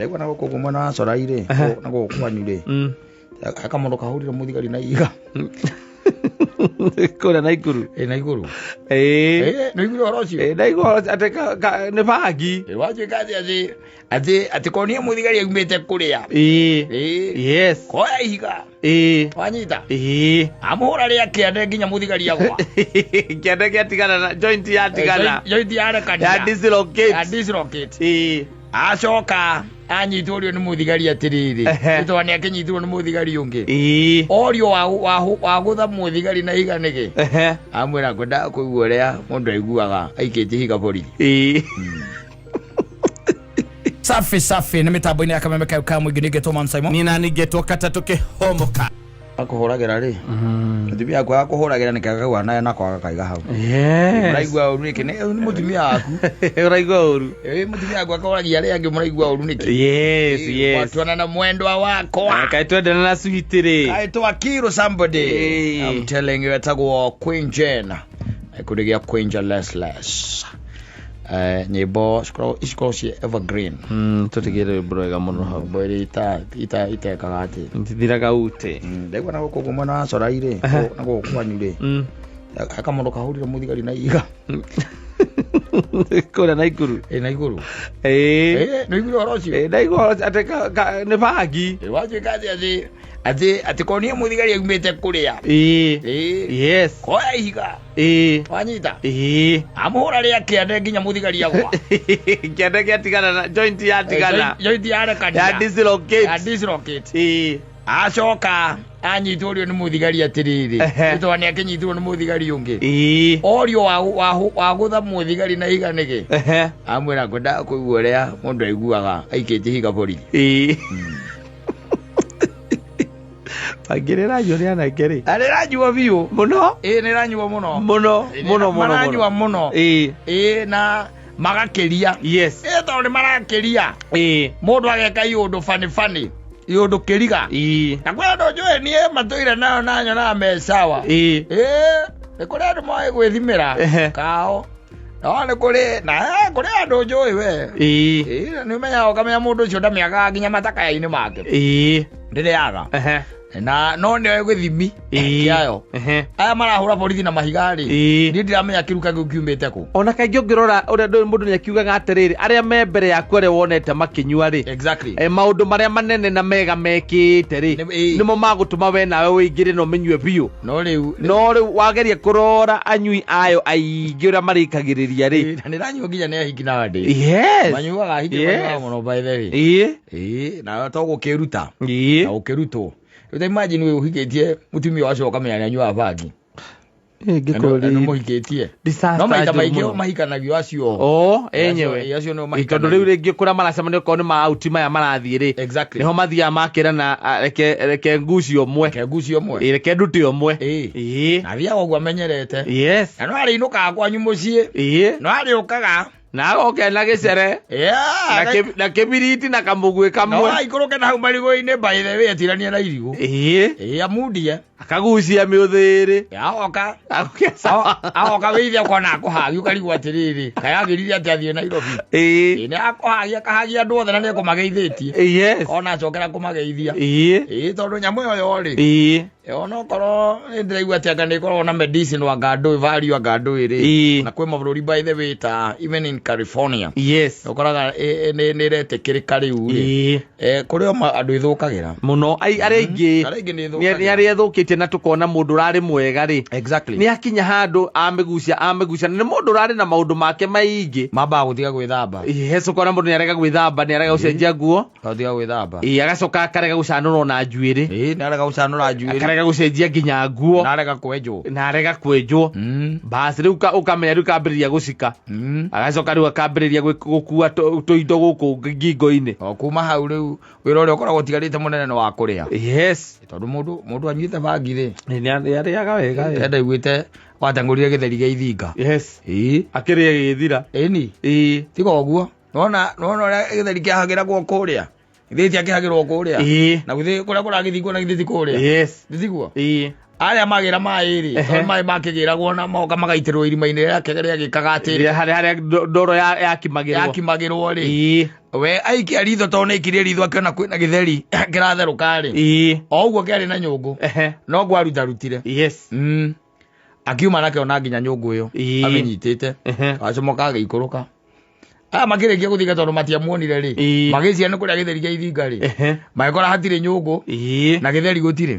Ego na goko mwana soraire na goko kwanyure. Akamondo kahurira muthigari na iga. Kora na iguru. Na iguru. No iguru orocio. Na iguru ateka ne bagi. Waje kazi ati konia muthigari agumete kuria. Yes. Koya iga. Wanyita. Amhora ria kiande nginya muthigari agwa. Kiande giatigana na joint ya tigana. Joint ya kana. Ya dislocate. Ya dislocate. Acoka anyitworio ni muthigari atiriri itwani akinyitirwo ni muthigari ungi orio wa gutha muthigari na iga nige amwira ngwenda kuigua ria mundu aiguaga aikite higa borithi safi ni mitambo-ini ya Kameme Kauka mwingi nigetwo Man Simon nina nigetwo Katatu Kihomoka akuhuragira ri mutumia akwa akuhuragira nikagawa naye nakwaga kaiga hau muraigua uru niki ni mutumia waku uraigua uru mutumia akwa akahuragia ri angi muraigua uru niki yes watwana na mwendwa wakwa kaitwenda na suitiri kaitwa Kiro somebody I'm telling you etagwo Queen Jane ikudigia Queen Jane less nyimbo scroll cia evergreen tutigire broega muno hau boire ita kagati ntithiraga ute ndegwa na goko mwana wa soraire na goko kwanyure akamondo kahurira muthigari na iga kora na iguru na iguru no iguru orocio na iguru ateka ne bagi waje kazi ati konia muthigari agumete kuria yes koya iga wanyita amhora ria kiande nginya muthigari agwa kiande giatigana na joint ya tigana joint ya kana ya dislocate acoka anyitworio ni muthigari atiriri itwani akinyitirwo ni muthigari ungi orio wa gutha muthigari na iga nige amwira ngwenda kuigua ria mundu aiguaga aikite higa borithi Agirira jori ana keri. Arira juwa biu muno. Ni ranyuwa muno. Muno. Maranyuwa muno. Na magakeria. Yes. Tondu marakeria. Mundu ageka iundu fani. Iundu kiriga. Na kwa ndo joe nie matuire nayo nanyo na mesawa. Nikuri andu moe gwithimira kao. No ni kuri andu joe we. Ni menya ukamenya mundu ucio ndamiaga nginya matakaini make. Ndiriaga. Na no ne gwithimi yayo aya marahura borithi na mahigari ndi ndiramenya kiruka giukiumite ku ona kaingi ngirora uri ndo mundu ni akiugaga atiriri aria me mbere yaku ari wonete makinyua ri exactly maundu maria manene na mega mekite ri nimo magutuma we nawe wingire no menywe biu no riu wageria kurora anyui ayo aingi uria marikagiriria ri ni ranyu nginya ne hikina wadi yes manyuaga hikina muno by the way na to gukiruta na ukirutwo you imagine we uhigetie mutumia wacio ukamenya anyua bagi ngikori no muhigetie no maita maige mahikanagio acio enyewe acio no mahikano riu ringi kura maracemania ko ni mauti maya marathie ri niho mathia makira na reke nguci omwe reke nduti omwe na thia ogwa amenyerete yes no ari inuka kwanyu mucie no ari ukaga na oke na gicere na kibiriti na kamugwe kamwe no ikuruke na humarigo-ini by the way atirania na irigo amundie akagucia miuthiri aoka withia kona akuhagi ukarigwo atiriri kayagirire ati athie Nairobi ni akuhagia kahagia andu othe na ni kumageithitie ona acokera kumageithia tondu nyamu yo ri ona korwo ndiraigua ati anga ni korwo na medicine wa ngandui value wa ngandui ri na kwi mabũrũri by the way ta even in California ukoraga ni retekirika riu ri kuri andu ithukagira muno aria ingi ni aria ithukitie na tukona mundu rari mwega ri ni akinya handu amegucia ni mundu rari na maundu make maingi mamba guthiga gwithamba ukona mundu ni arega gwithamba ni arega gucenjia nguo guthiga gwithamba agacoka akarega gucanũrwo na njuiri ni arega gucanũra njuiri akarega gucenjia nginya nguo na arega kwenjwo basi riu ukamenya riu kambiriria gucika agacoka riu akambiriria gukua tuindo guku ngingo-ini kuma hau riu wira uria ukoragwo utigarite munene ni wa kuria tondu mundu anyuite bagi ri ni ariaga wega enda iguite watangurire githeri gia ithinga akiria githira tiga uguo nona uria githeri kiahagiragwo kuria githiti akihagirwo kuria na guthi kuria kuragithingwo na githiti kuria ndithigwo aria magira mairi mai makigira gwona moka magaitirwo irima-ini ya kegeria gikaga atiri haria ndoro yakimagirwo ri we aikia ritho tone ikirie ritho akiona kwina githeri kiratherũka ri o uguo kiari na nyũngũ no gwaruta rutire akiuma nake ona nginya nyũngũ iyo amenyitite acomoka agĩikũrũka makĩrĩkia gũthiga tondũ matiamuonire ri magĩcia nĩ kũrĩa gĩtheri gĩa ithinga ri magĩkora hatirĩ nyũngũ na gĩtheri gũtirĩ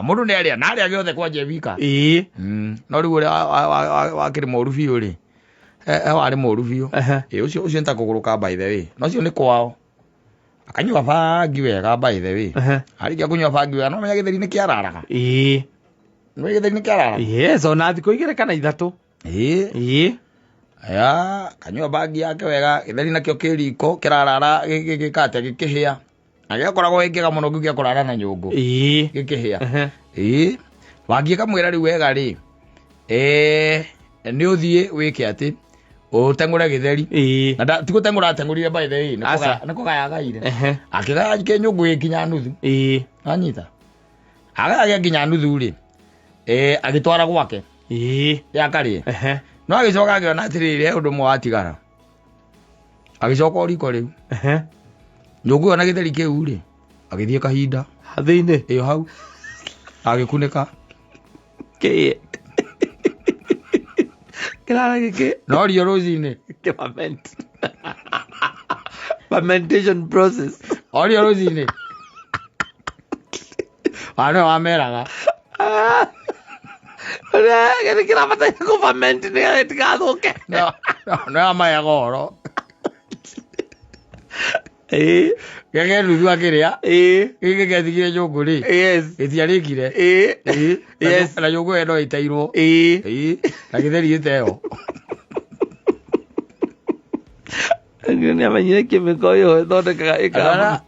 mũndũ nĩ arĩa na arĩa gĩothe kwanja wika no rĩu ũrĩa wakĩrĩ moru biũ rĩ warĩ moru biũ ũcio nĩ ta kũgũrũka by the way no cio nĩ kwao akanyua bangi wega by the way arĩkia kũnyua bangi wega no menya gĩtheri nĩ kĩararaga nĩ gĩtheri nĩ kĩararaga ona thikũ 2 kana 3 aya kanyua bangi yake wega gĩtheri nakĩo kĩriko kĩrarara gĩkate gĩkĩhĩa na gĩakoragwo gĩkĩga mũno gĩkĩa kũrara na nyũngũ gĩkĩhĩa bangi kamwĩra rĩu wega rĩ nĩ ũthiĩ wĩke atĩ ũtengũre gĩtheri na ti gũtengũra atengũrire by the way nĩ kũgayagaire akĩgaya nyũngũ gĩkinya nuthu anyita agaya nginya nuthu rĩ agĩtwara gwake yakarĩe no agĩcoka akĩona atĩrĩrĩ ũndũ ũmwe watigara agĩcoka riko rĩu nyũngũ ĩyo na gĩtheri kĩu rĩ agĩthiĩ kahinda thĩinĩ ĩyo hau agĩkunĩka kĩrara gĩkĩ no rio rũcinĩ fermentation process o rio rũcinĩ nĩwe wameraga gĩthĩ kĩrabataire kũ-ferment nĩgetha gĩtigathũke nĩwe wamayaga ũhoro gege nuthu akĩrĩa gĩkĩ gĩathigire nyũngũ rĩ gĩtiarĩkire na nyũngũ ĩyo no ĩteirwo na gĩtheri gĩteo nĩ amenyire kĩmĩko ĩyo ĩthondekaga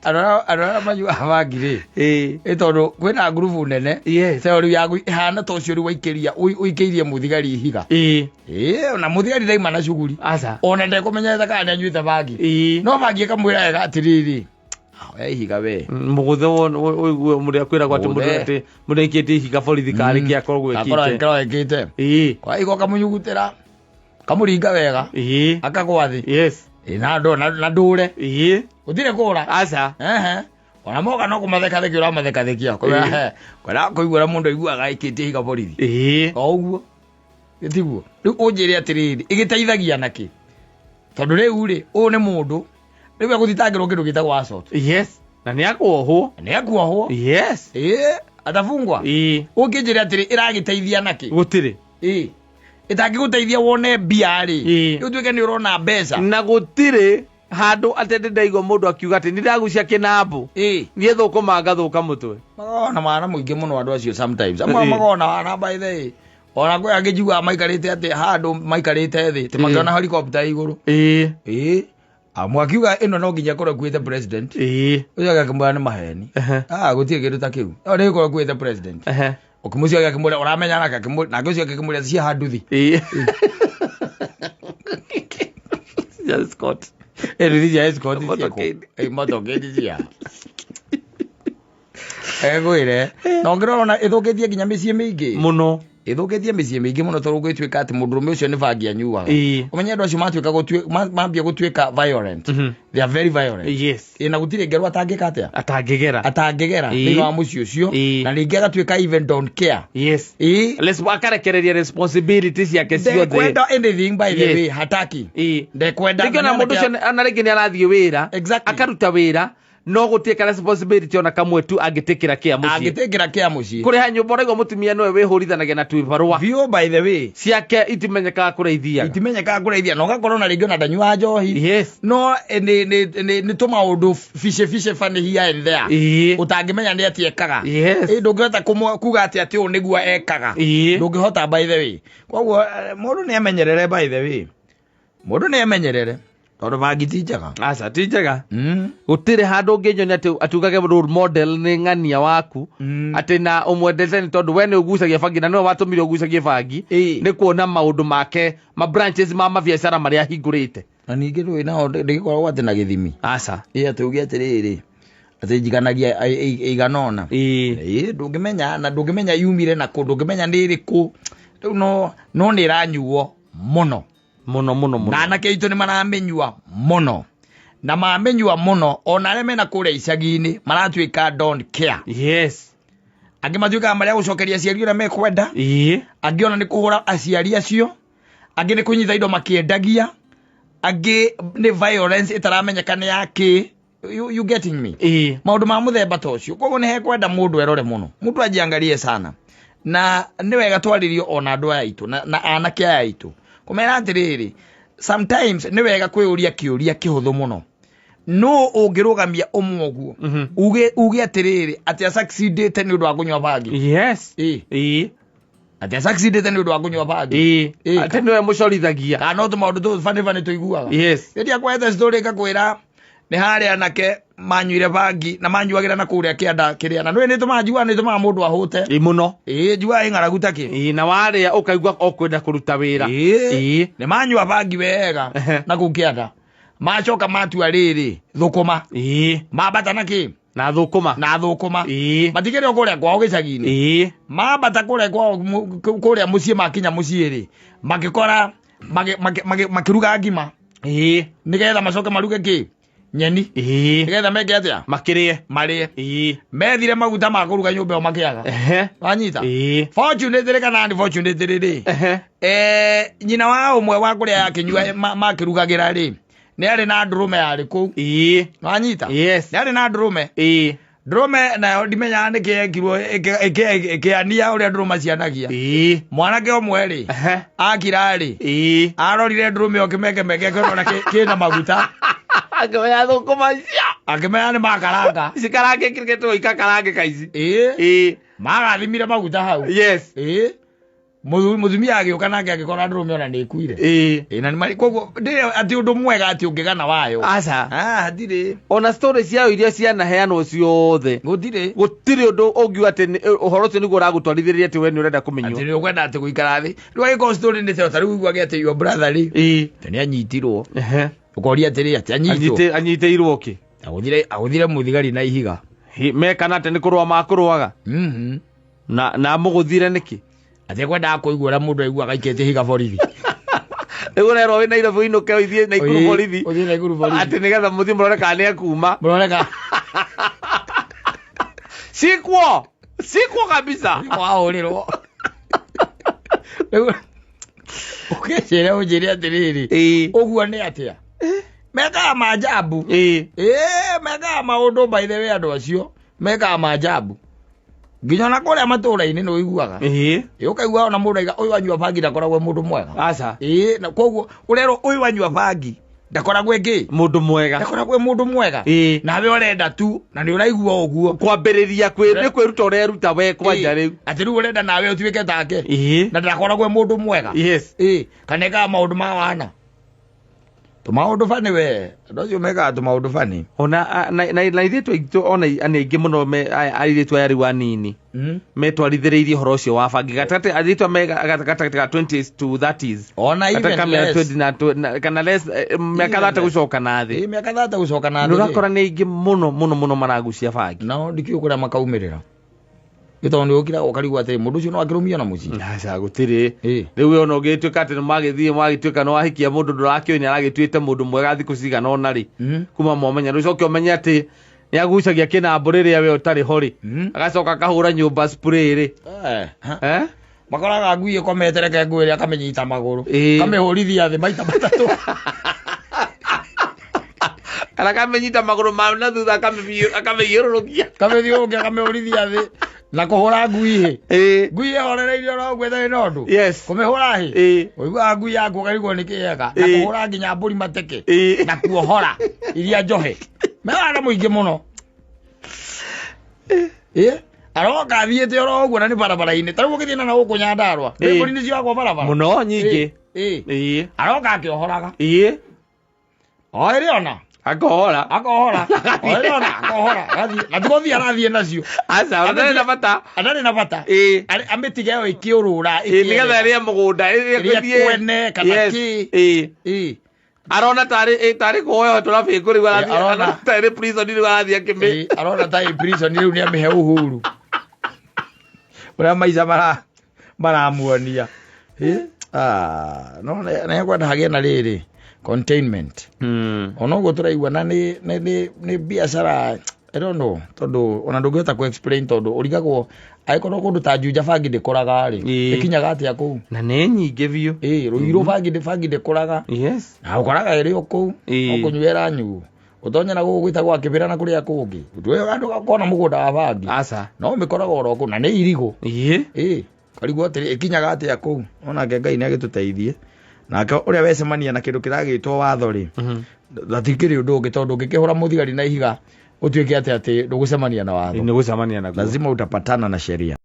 arora manyuaga bangi rĩ tondũ kwĩna ngurubu nene teo rĩu ya ĩhana ta ũcio rĩu ũikĩirie mũthigari ihiga na mũthigari ndaima na cuguri ona ndekũmenyerete kana nĩ anyuĩte bangi no bangi ĩkamwĩra wega atĩrĩrĩ ihiga we mũgũthe ũiguo mũrĩa kwĩragwo atĩ mũrĩkĩtie ihiga borithi karĩkia akoragwo ĩkĩte kwa igoka mũnyugutĩra kamũringa wega akagwa thĩ na ndũre gũtirĩ kũra ona moka no kũmathekathekia ũramathekathekia kwĩra kũigua ũrĩa mũndũ aiguaga aikĩtie ihiga borithi o ũguo gĩtiguo rĩu ũnjĩre atĩrĩrĩ ĩgĩteithagia nakĩ tondũ rĩu rĩ ũũ nĩ mũndũ rĩu egũthitangĩrwo kĩndũ gĩtagwo assault na nĩ akuohwo atafungwa ũngĩnjĩre atĩrĩ ĩragĩteithia nakĩ gũtirĩ ĩtangĩgũteithia wone mbia rĩ rĩu tuĩke nĩ ũrona mbeca na gũtirĩ handũ atĩ ndaigua mũndũ akiuga atĩ nĩndagucia kĩnambũ niĩ thũkũma ngathũka mũtwe magona wana mũingĩ mũno andũ acio sometimes amwe magona wana by the way ona kwĩ angĩ njugaga maikarĩte atĩ handũ maikarĩte thĩ tĩ makĩona helicopter igũrũ amwe akiuga ĩno no nginya korwo ĩkuĩte president ũcio agakĩmwĩra nĩ maheni gũtirĩ kĩndũ ta kĩu no nĩ korwo ĩkuĩte president ũkĩmũcio agakĩmwĩra ũramenya nake nake ũcio agakĩmwĩra cia handuthi motokendi cia ngwĩre no ngĩrona ĩthũkĩtie nginya mĩciĩ mĩingĩ mũno ĩthũkĩtie mĩciĩ mĩingĩ mũno tondũ gwĩtuĩka atĩ mũndũrũme ũcio nĩ bangi anyuaga ũmenye andũ acio mambia gũtuĩka violent they are very violent na gũtirĩ ngerwo atangĩka atĩa atangĩgera thĩinĩ wa mũciĩ ũcio na rĩngĩ agatuĩka even don't care akarekereria responsibility ciake ciothe ndekwenda anything by the way hataki ndekwenda rĩngĩ ona mũndũ ũcio ona rĩngĩ nĩ arathiĩ wĩra akaruta wĩra no gũtiĩka responsibility ona kamwe tu angĩtĩkĩra kĩa mũciĩ kũrĩha nyũmba ũraigua mũtumia nowe wĩhũrithanagia na tũbarũa biũ by the way ciake itimenyekaga kũrĩithia na ũgakorwo na rĩngĩ ona ndanyuaga njohi no nĩ tũmaũndũ fice funny here and there ũtangĩmenya nĩ atĩ ekaga ndũngĩhota kuga atĩ ũũ nĩguo ekaga ndũngĩhota by the way koguo mũndũ nĩ amenyerere by the way tondũ bangi ti njega gũtirĩ handũ ũngĩnyonia atĩ atugage role model nĩ ng'ania waku atĩ na ũmwendete nĩ tondũ we nĩ ũgucagia bangi na nĩwe watũmire ũgucagie bangi nĩ kuona maũndũ make branches ma mabiacara marĩa ahingũrĩte na ningĩ ndũĩ nao ndĩgĩkoragwo atĩ na gĩthimi atĩ uge atĩrĩrĩ ati jiganagia iganona ndungimenya na ndungimenya yumire na ko ndungimenya ndiriku no niranyuo muno na anake itu ni maramenyua muno na mamenyua muno ona reme na kure icagi-ini maratwika don't care. Yes, angi matwika maria gucokeria aciari na mekwenda angi ona ni kuhura aciari acio angi ni kunyitha indo makiendagia angi ni violence itaramenyeka ni yaki. You getting me? Maundu ma muthemba tocio koguo ni hekwenda mundu erore muno mundu ajiangalie sana na ni wega twaririo ona andu aya itu na anake aya itu kumera atiriri sometimes ni wega kwiuria kiuria kihuthu muno no ungirugamia umwoguo uge atiriri ati succeedete ni undu wa kunywa bangi. Yes, ati succeedete ni undu wa kunywa bangi ati niwe mucorithagia kana tu maundu tu fani tuiguaga. Yes, ndia kwetha story kakwira ni hari anake manyuire bangi na manyuagira na kuria kianda kiria na ndwe ni tumanjua ni tuma mundu ahute muno jua ingaragu taki na waria ukaigua okwenda kuruta wira ni manyua bangi wega na kukianda machoka matua riri thukuma mabata naki na thukuma matigere okuria kwao gicagi-ini mabata kuria kwao kuria mucie makinya mucie ri magikora makiruga ngima nigetha macoke maruge ki nyeni nigetha meke atia makirie methire maguta ma kuruga nyumba makiaga wanyita fortunate kana ni fortunate ri nyina wa umwe wa kuria yakinyua makirugagira ri ni ari na ndrume yari ku wanyita ni ari na ndrume ndrume nayo ndimenya ni kiekirwo ikiania uria ndrume cianagia mwanake omwe ri akira ri arorire ndrume okimeke kona kina maguta akimenya thukuma cia akimenya ni makaranga cikarange kiriketwo ikakarange kaici magathimire maguta hau. Yes, muthumia agiuka nake agikora ndrume ona ni kuire na ni mari koguo ndire ati undu mwega ati ungigana wayo aca ndire ona stories yao iria ciana heano ciothe gutire undu ungiu ati uhoro ucio niguo uragutwarithiriria ati we ni urenda kumenywo ati ni ukwenda ati guikara thi rwa iko story ni cio tari uigwa ati your brother ri tani anyitirwo ukoria ati ati anyiteirwo ki aguthire muthigari na ihiga mekana ati ni kurwa makurwaga na muguthire niki ati kwenda kuigua ura mundu aiguaga ikete higa borithi ego rero we Nairobi inuke uthie na ikuru borithi ati nigetha muthie murore kana ni akuma muroreka sikwo kabisa wauriro ukechere ujiri atiriri uguo ni atia meka maajabu meka maundu by the way andu acio meka maajabu nginya na kuria matura-ini no iguaga ukaigua ona mundu aiga uyu wanyua bangi ndakoragwo mundu mwega aca na koguo urero uyu wanyua bangi ndakoragwo ngi mundu mwega ndakoragwo mundu mwega nawe urenda tu na ni uraigua uguo kwambiriria kwiruta ureruta we kwanja riu ati riu urenda nawe utuike take na ndakoragwo mundu mwega kaneka maundu ma wana tumaundu fani we ndocio meka tumaundu fani ona na ithitu itu ona aneingi muno airitu ayari wanini metwarithiriirie horo ucio wa bangi gatati airitu gatati ka 20s to 30s ona even less kana less miaka 30 gucoka na thi miaka 30 gucoka na thi nurakora ni ingi muno maragucia bangi no ndikio kuria makaumirira gitondo ukira ukarigwa ati mundu ucio no akirumia na muci aca gutiri riu ona ugituika ati magituika no ahikia mundu ndurakio ni aragituite mundu mwega thiku cigana ona ri kuma momenya riu coke umenye ati ni agucagia kina mburiria we utari hori agacoka kahura nyumba spray ri makoraga ngui ikometereke ngui ria kamenyita maguru kamehurithia thi maita matatu kana kamenyita maguru ma na thutha akameyiurukia kamehurithia thi na kuhura ngui ngui horereirio no gwetha no ndu kumihura uigua ngui yaku karigwo ni kiega na kuhura nginya mburi mateke na kuohora iria njohe mera muingi muno aroka thiete oro uguo na ni barabara-ini tari gukithina na guku Nyandarua mburi ni cio akwa barabara muno nyingi aroka akiohoraga oiriona akohora oiriona akohora gatikothia arathie nacio aca adari na bata amitiga yo ikiurura nigetha ria mugunda iria kwene kana ki arona tari kuoyo turafi kuri arona tari prison ni warathia kimi arona tari prison riu ni amihe uhuru ura maiza maramuonia no na kwenda hagia na riri containment ono go turaigua na ni biashara I don't know tondu ona ndungihota ku explain tondu urigagwo aikorwo kundu ta Juja bangi ndikoraga ri ikinyaga atia ku na ni nyingi biu ruiru bangi ndikoraga yes na ukoraga iri ku okunywera nyu utonya na gugwita gwa kibira na kuria kungi ndwe andu gakona mugunda wa bangi asa no mikoraga oro ku na ni irigo karigwo atiri ikinyaga atia ku ona Ngai ni agituteithie nake uria wecemania na kindu kiragitwo watho ri ndathikiri undu ungi tondu ngikihura muthigari na ihiga utuike ati ndugucemania na watho ndugucemania na lazima utapatana na sheria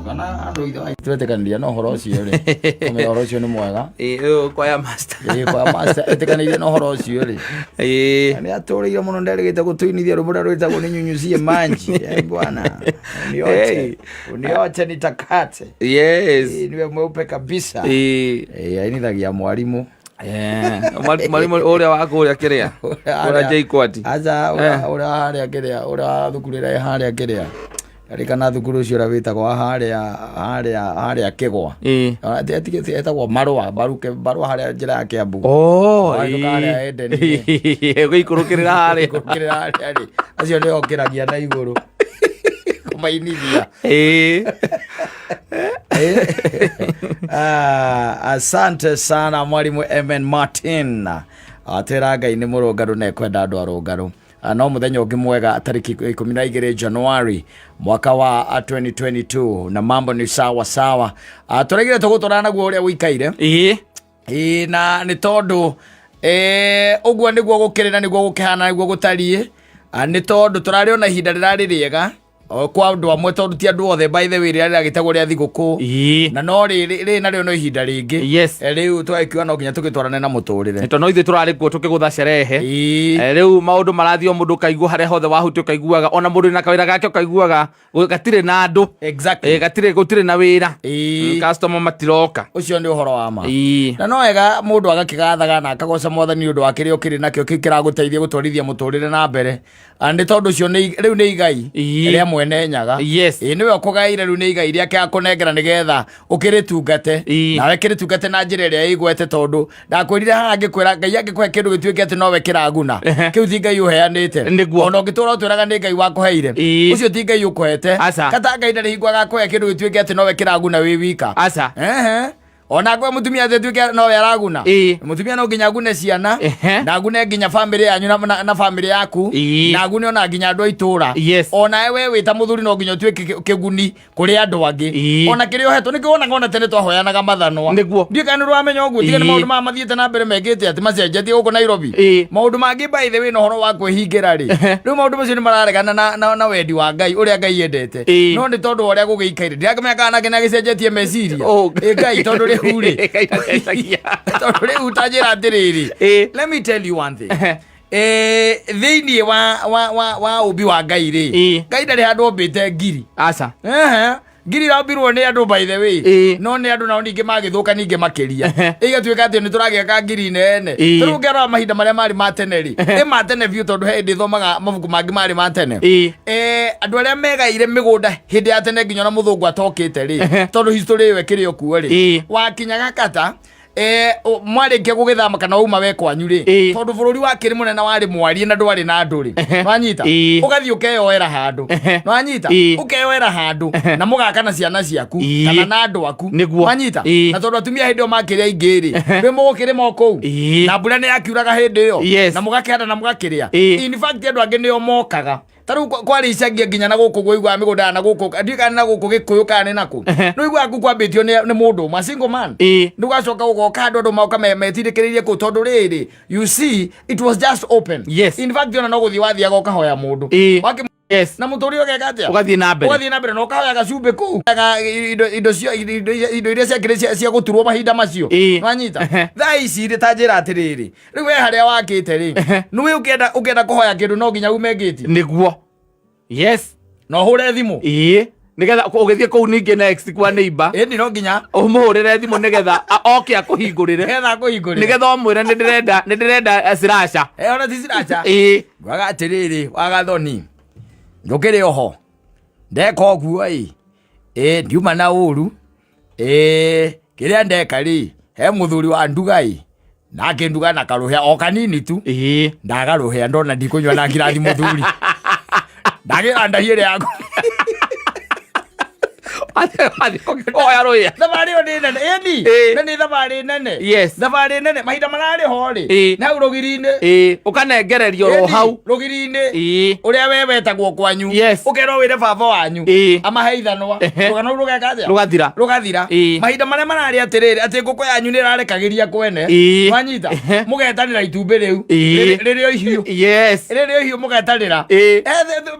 kana andu itho twetekanĩria na ũhoro ũcio rĩ ũhoro ũcio nĩ mwega kwaya master kwaya master etekanĩire na ũhoro ũcio rĩ nĩ atũrĩire mũno nderĩgĩte gũtuinithia rũmũra rwĩtagwo nĩ nyunyucie manji bwana unioche nitakate niwe mweupe kabisa ainithagia mwarimu mwarimu uria wako uria kiria uria JKUAT aza uria haria kiria uria thukurira haria kiria arikana thukuru ucio ra witagwo haria kigwa atigite etagwo marua barua haria njira ya Kiambu haria Edeni giikurukirira haria ri acio ni okiragia na iguru kumainithia asante sana mwalimu Emen Martin atera Ngai ni murungaru na kwenda andu arungaru no muthenya ungi mwega tariki 12 January mwaka wa 2022 na mambo ni sawa sawa turegire tugutora naguo uria wikaire na ni tondu uguo niguo gukirina niguo gukihana niguo gutarie ni tondu turari ona ihinda rirari riega kwa andu amwe tondu ti andu othe by the way rĩrĩa gĩtagwo rĩa thigũkũ na no rĩ narĩo no ihinda rĩngĩ rĩu twakiuga no nginya tũgĩtwarane na mũtũrĩre to no ithuĩ tũrarĩ kuo tũkĩgũtha cerehe rĩu maũndũ marathio mũndũ kaigua harĩa hothe wahutio kaiguaga ona mũndũ na kawĩra gake kaiguaga gatirĩ na andũ gũtirĩ na wĩra customer matiroka ũcio nĩ ũhoro wa ma na no wega mũndũ agakĩgathaga na akagoca Mwathani ũndũ wa kĩrĩa ũkĩrĩ nakĩo kĩragũteithia gũtwarithia mũtũrĩre na mbere nĩ tondũ ũcio rĩu nĩ igai rĩa mwene nyaga niwe ũkũgaire rĩu nĩ igai rĩake akũnengera nĩgetha ũkĩrĩtungate nawe kĩrĩtungate na njĩra ĩrĩa igwete tondu ndakwĩrire haha ngĩkwĩra Ngai angĩkũhe kĩndũ gĩtuĩke atĩ nowe kĩraguna kĩu ti Ngai ũheanĩte ona ũngĩtũra ũtwĩraga nĩ Ngai wakũheire ũcio ti Ngai ũkũhete kata Ngai ndarĩ hingo agakũhe kĩndũ gĩtuĩke atĩ nowe kĩraguna wĩ wika ona gwe mutumia atetuike nowe araguna mutumia no nginya gune ciana na gune nginya family yanyu na family yaku na gune ona nginya andu aitura ona we wita muthuri no nginya tuike kiguni kuri andu angi ona kiri ohetwo niki wona ona tene twahoyanaga mathanwa ndio kana rwamenya uguo tigane maundu ma mathiete na mbere megete ati macenjetie guko Nairobi maundu mangi by the way no horo wa kwihingira ri riu maundu macio ni mararegana na wendi wa Ngai uria Ngai endete no ni tondu uria gugikaire ndiakamenya kana kena gicenjetie meciria Ngai tondu hure tori utajira atiriri let me tell you one thing thini wa ubi wa Ngai ri Ngai ndari handu ombite ngiri ngiri rabirwo ni andu by the way no ni andu nao ningi magithuka ningi makiria igatuika ati ni turagiaka ngiri nene turugera mahinda maria mari matene ri matene view tondu hindi thomaga mabuku mangi mari matene andu aria megaire migunda hindi ya tene nginya na muthungu atokite ri tondu history we kiri okuo ri wakinyaga kata mwarĩkia gũgĩthama kana uma we kwanyu rĩ tondu bũrũri wa kĩrĩ mũnene warĩ mwarie na ndwarĩ na andũ rĩ wanyita ũgathiĩ ũkeyoera handũ wanyita ũkeyoera handũ na mũgaka na ciana ciaku kana na andũ aku wanyita na tondu atumia hĩndĩ ĩyo makĩrĩa ingĩ rĩ rĩ mũgũkĩrĩma kũu na mbura nĩ yakiuraga hĩndĩ ĩyo na mũgakĩhanda na mũgakĩrĩa in fact andũ angĩ nĩo mokaga taru kwari icagia nginya na guku guigwa migunda na guku andika na guku gikuyu kana naku no igwa guku kwambitio ni mundu ma single man ndugacoka gugoka andu mauka metirikiririe ku tondu riri you see it was just open in fact ona no guthi wathi agoka hoya mundu na mutori ogeka atia ugathie na mbere no kahoya gacumbe ku indo iria cia guturwo mahinda macio wanyita thaa ici ri tanjira atiriri riu we haria wakite ri niwe ukenda kuhoya kindu no nginya ume ngiti niguo yes no hure thimu nigetha ugithie kou ningi next kwa neighbor indi no nginya umuhurire thimu nigetha oke akuhingurire nigetha umwire ndirenda sirasha ona ti sirasha gwaga atiriri wagathoni ndukiri oho ndeka oguo ndiuma na uru kiria ndeka ri he muthuri wa nduga nake nduga na karuhia o kanini tu ndagaruhia ndona ndikunywa na ngirathi muthuri ndagira ndahiire yako oya roya thabari oni nene ni thabari nene yes thabari nene mahinda marari hori na rugiri-ini ukanengererio ro hau rugiri-ini uria we wetagwo kwanyu ukero wire baba wanyu amaheithanwa rugano rugekaja rugathira mahinda maria marari atiriri ati nguku yanyu ni rarekagiria kwene wanyita mugetanira itumbi riu ririo ihiu ririo ihiu mugetanira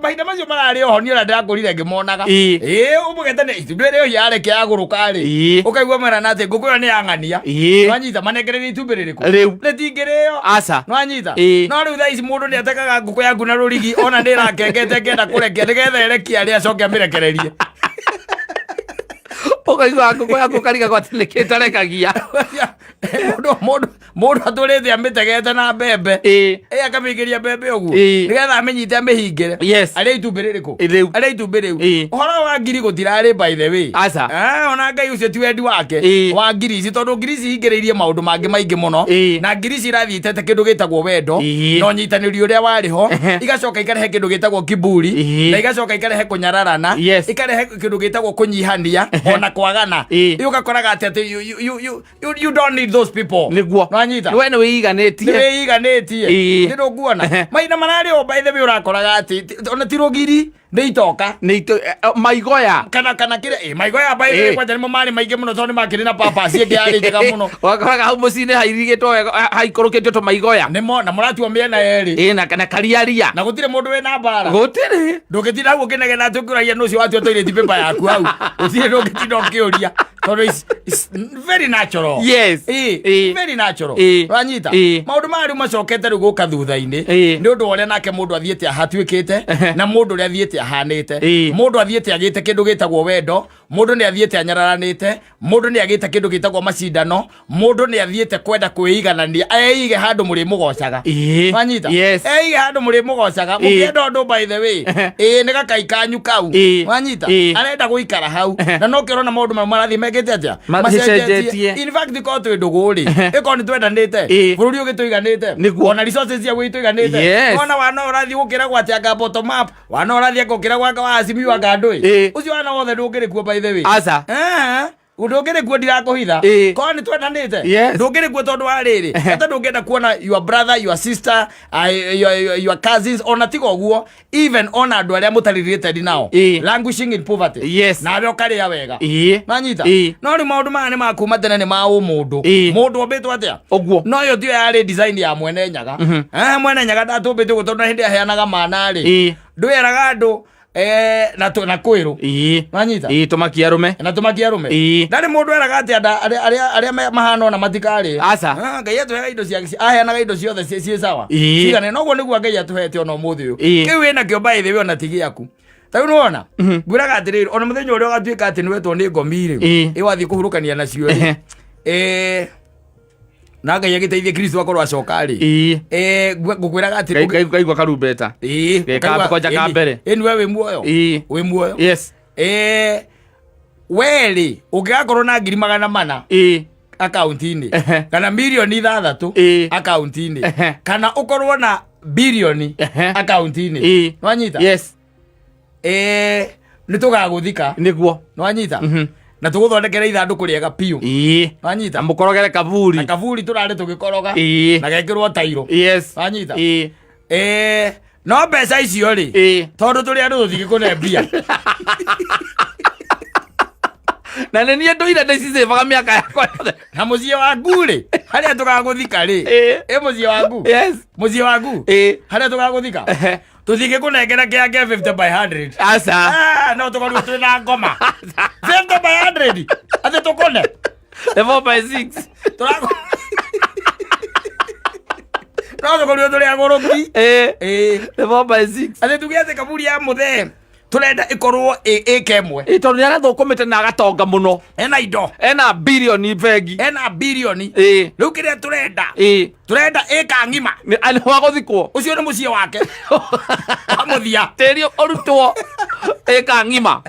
mahinda macio marari oho ni ora ndakũrire ngimonaga umugetanira itumbi riu yareke agurukari ukaigua mera na ati nguku yo ni yang'ania wanyita manekereri itumbi ririku ritingirio asa wanyita no riu thaa ici mundu ni atekaga nguku yaku na rurigi ona ni rakengete ngenda kurekia nigetha erekia ari acoke amirekererie ukaigua nguku yaku kariga gwatinĩkĩte rekagia mundu atũrĩte amĩtegete na mbembe akamĩingĩria mbembe ũguo nĩgetha amĩnyite amĩhingĩre arĩa itumbĩ rĩrĩkũ ũhoro wa ngiri gũtirarĩ by the way ona Ngai ũcio ti wendi wake wa ngiri ici tondũ ngiri ici hingĩrĩirie maũndũ mangĩ maingĩ mũno na ngiri ici irathiĩ itete kĩndũ gĩtagwo wendo na ũnyitanĩri ũrĩa warĩ ho igacoka ikarehe kĩndũ gĩtagwo kiburi na igacoka ikarehe kũnyararana ikarehe kĩndũ gĩtagwo kũnyihania ona kwagana ugakoraga ati you don't need those people niguo we ni wiganitie ndio kuona maina manari o by the way urakoraga ati ona tirogiri ndeitoka maigoya kana kire maigoya by the way kwa nimo mari maige muno toni makiri na papa cienge ari njega muno wakoraga hau mucine hairigitwo haikoroketio to maigoya nimo na muratu miena eri na kana kariaria na gutire mundu we na bara gutire ndugitira hau ukinege na tukuragia nucio watu toilet paper yaku hau utire ndugitira ukiuria tondo is very natural very natural wanyita maundu mari macokete riu guka thutha-ini ni undu oria nake mundu athiete ahatuikite na mundu ria athiete ahanite mundu athiete agite kindu gitagwo wendo mundu ni athiete anyararanite mundu ni agite kindu gitagwo macindano mundu ni athiete kwenda kwiiganania eige handu muri mugocaga wanyita eige handu muri mugocaga mukienda undu by the way ni gakai kanyu kau wanyita arenda guikara hau na no kirona maundu marathi megete atia macenjetie in fact ko twi nduguri iko ni twendanite bururi ugituiganite ona resources cia gwituiganite ona wana urathi gukira gwatianga bottom up wana urathi gukira gwaka wa asimi wa gandui ucio wana wothe ndungiri kuo by the way asa ndungiri kuo ndirakuhitha ko ni twendanite ndungiri kuo tondu wa riri ata ndungenda kuona your brother your sister your cousins ona tigo guo even ona andu aria mutaririte nao languishing in poverty na abe okaria wega manyita no ri maundu mane makuma tene ni ma mundu ombetwo atia oguo no yo tio yari design ya mwene nyaga mwene nyaga ndatumbite gutonda hindi aheanaga mana ri ndweraga andu na kwiru manyita tumakia rume ndari mundu eraga ati aria mahana ona matikari asa Ngai atuhega indo cia aheanaga indo ciothe cie sawa cigane noguo niguo Ngai atuhete ona umuthi uyu kiu wina kio by the way ona tigi yaku tayo nuona nguraga atiriri ona muthenya uria ugatuika ati niwetwo ni ngomiri iwathi kuhurukania nacio na Ngai agiteithie Kristo akorwo acokari ngukwiraga ati ngaigua karumbeta koja ka mbere niwe wi muoyo weri ungigakorwo na 400 akaunti-ini kana milioni 6 akaunti-ini kana ukorwo na bilioni akaunti-ini nwanyita ni tugaguthika niguo nwanyita na tuguthondekera ithanduku riega piu wanyita mukorogere kavuri turare tugikoroga na gekirwo tairo wanyita no mbeca icio ri tondu turi andu tuthigikune mbia na nenie nduire ndicicebaga miaka yakwa yothe na mucie waku ri haria tugaguthika ri mucie waku haria tugaguthika tuthige kunengera kia 50 by 100 asa no tukorwo twina ngoma 50 by 100 ate tukone 4 by 6 turago no Twazo ko tuli agoroki the 4x6 ate tugiate kaburi ya muthe turenda ikorwo ikemwe tondu ni agathukumite na agatonga muno ena indo ena bilioni bengi ena bilioni riu kiria turenda eka ngima ani waguthikwo ucio ni mucie wake amuthia tiri orutwo eka ngima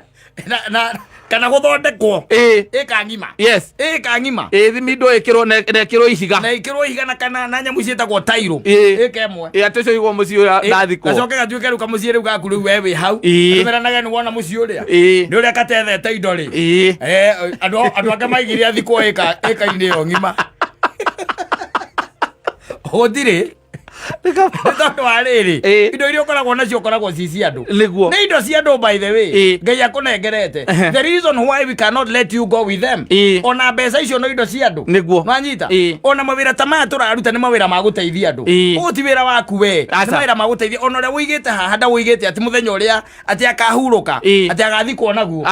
na kana guthondekwo eka ngima yes eka ngima thimindo ikirwo na ihiga na kana na nyamu cietagwo tairo ikemwe atecio igwo mucio ndathikwo gacoke gatuike riu kamucie riu gaku riu wewe hau meranaga ni wona mucie uria ni uria katethete indo ri andu ake maigire athikwo eka-ini yo ngima hotire tondu wa riri indo iria ukoragwo nacio ukoragwo cici andu ni indo cia andu by the way ngai akunengerete the reason why we cannot let you go with them ona mbeca icio no indo cia andu nwanyita ona mawira ta maya turaruta ni mawira ma guteithia andu uti wira waku we ni mawira ma guteithia ona uria wigite haha nda wigite ati muthenya uria ati akahuruka ati agathikwo naguo